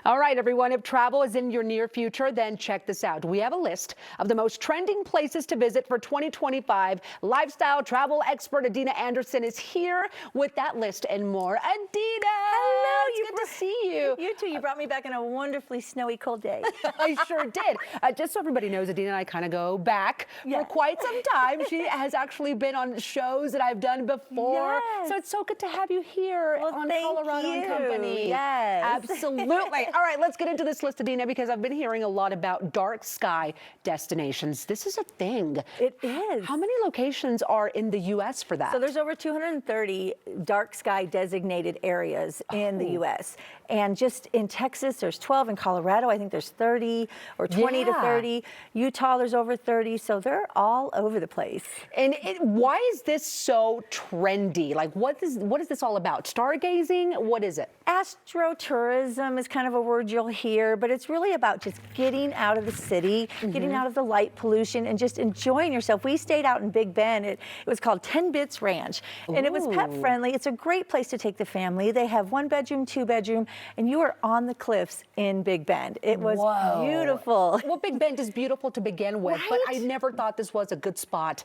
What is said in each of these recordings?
All right, everyone, if travel is in your near future, then check this out. We have a list of the most trending places to visit for 2025. Lifestyle travel expert Adeina Anderson is here with that list and more. Adeina! Hello, it's good to see you. You too. You brought me back on a wonderfully snowy, cold day. I sure did. Just so everybody knows, Adeina and I kind of go back for quite some time. She has actually been on shows that I've done before. Yes. So it's so good to have you here on Colorado and Company. Yes. Absolutely. All right, let's get into this list, Adeina, because I've been hearing a lot about dark sky destinations. This is a thing. It is. How many locations are in the U.S. for that? So there's over 230 dark sky designated areas in the U.S. And just in Texas, there's 12. In Colorado, I think there's 30 or 20 to 30. Utah, there's over 30. So they're all over the place. And why is this so trendy? Like, what is this all about? Stargazing? What is it? Astrotourism is kind of a word you'll hear, but it's really about just getting out of the city, getting out of the light pollution, and just enjoying yourself. We stayed out in Big Bend. It was called 10 Bits Ranch, and it was pet friendly. It's a great place to take the family. They have 1 bedroom, 2 bedroom, and you are on the cliffs in Big Bend. It was beautiful. Well, Big Bend is beautiful to begin with, but I never thought this was a good spot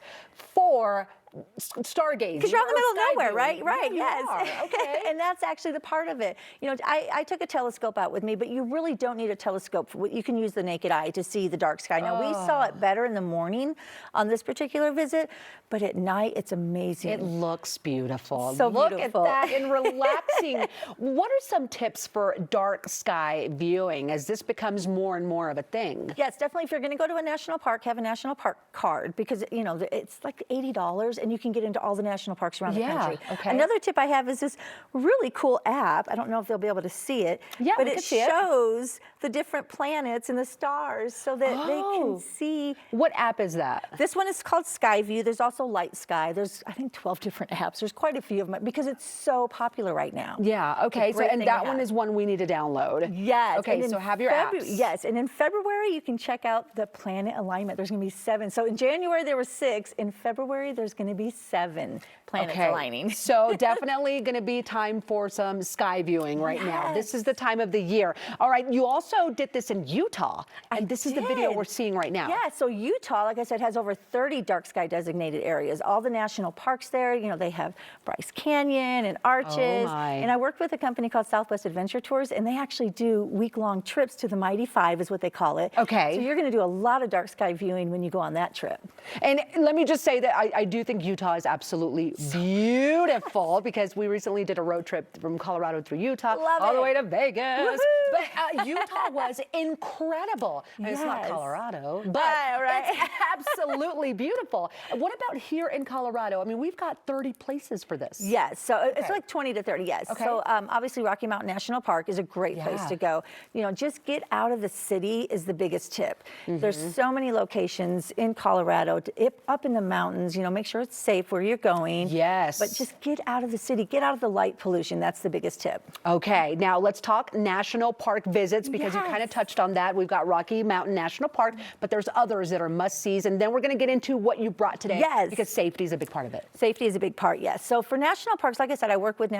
for stargazing. Because you're out in the middle of nowhere, right? Right, yeah, yes. Okay. And that's actually the part of it. You know, I took a telescope out with me, but you really don't need a telescope. You can use the naked eye to see the dark sky. Now, we saw it better in the morning on this particular visit, but at night, it's amazing. It looks beautiful. So Look beautiful. at that and relaxing. What are some tips for dark sky viewing as this becomes more and more of a thing? Yes, definitely. If you're going to go to a national park, have a national park card, because, you know, it's like $80 and you can get into all the national parks around the country. Okay. Another tip I have is this really cool app. I don't know if they'll be able to see it, but it shows the different planets and the stars so that they can see. What app is that? This one is called Skyview. There's also Light Sky. There's, I think, 12 different apps. There's quite a few of them because it's so popular right now. Yeah, okay. So, and that one is one we need to download. Yes. Okay, so have your apps. Yes, and in February, you can check out the planet alignment. There's going to be 7. So in January, there were 6. In February, there's going to be 7 planets aligning. So definitely going to be time for some sky viewing right now. This is the time of the year. All right, you also did this in Utah, and this is the video we're seeing right now. Yeah, so Utah, like I said, has over 30 dark sky designated areas. All the national parks there, you know, they have Bryce Canyon and Arches. And I worked with a company called Southwest Adventure Tours, and they actually do week-long trips to the Mighty Five, is what they call it. Okay. So you're going to do a lot of dark sky viewing when you go on that trip. And let me just say that I do think Utah is absolutely beautiful because we recently did a road trip from Colorado through Utah all the way to Vegas. But Utah was incredible. It's not Colorado, but it's absolutely beautiful. What about here in Colorado? I mean, we've got 30 places for this. Yes, so it's like 20 to 30, yes. So obviously Rocky Mountain National Park is a great place to go. You know, just get out of the city is the biggest tip. There's so many locations in Colorado, up in the mountains, you know, make sure it's safe where you're going. Yes. But just get out of the city, get out of the light pollution. That's the biggest tip. Okay, now let's talk national park visits because you kind of touched on that. We've got Rocky Mountain National Park, but there's others that are must-sees. And then we're going to get into what you brought today. Yes. Because safety is a big part of it. Safety is a big part, yes. So for national parks, like I said, I work with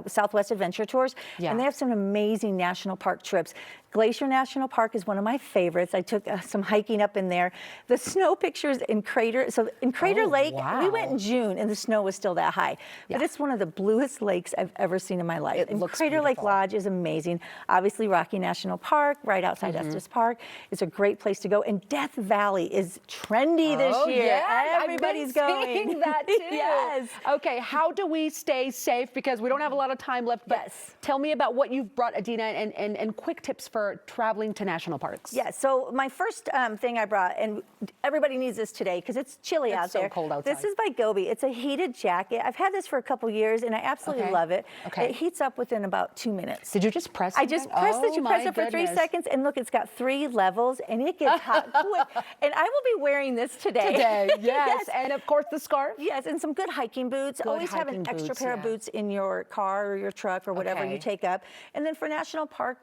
Southwest Adventure Tours, and they have some amazing national park trips. Glacier National Park is one of my favorites. I took some hiking up in there. The snow pictures in Crater, so in Crater Lake, we went in June and the snow was still that high. But it's one of the bluest lakes I've ever seen in my life. It looks Crater Lake Lodge is amazing. Obviously Rocky National Park, right outside Estes Park, is a great place to go. And Death Valley is trendy this year. Yeah, everybody's going. Seeing that too. Yes. Okay, how do we stay safe? Because we don't have a lot of time left. But tell me about what you've brought, Adeina, and quick tips for traveling to national parks. Yeah, so my first thing I brought, and everybody needs this today because it's chilly out there. It's so cold outside. This is by Gobi. It's a heated jacket. I've had this for a couple years and I absolutely love it. It heats up within about 2 minutes. Did you just press it? I just pressed it. You press it for 3 seconds and look, it's got 3 levels and it gets hot quick. And I will be wearing this today. Yes. And of course the scarf. Yes, and some good hiking boots. Always have an extra pair of boots in your car or your truck or whatever you take up. And then for national park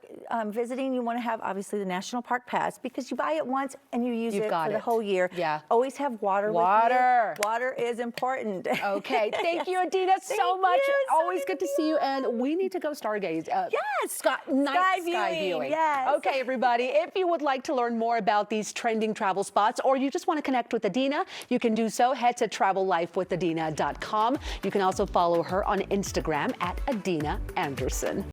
visiting, you want to have obviously the National Park Pass because you buy it once and you use it for the whole year. Always have water with you. Water is important. Okay, thank you, Adeina, so much. Always good to see you, and we need to go stargaze. Yes, Night sky viewing. viewing. Yes. Okay, everybody, if you would like to learn more about these trending travel spots, or you just want to connect with Adeina, you can do so. Head to travellifewithadina.com. You can also follow her on Instagram at Adeina Anderson.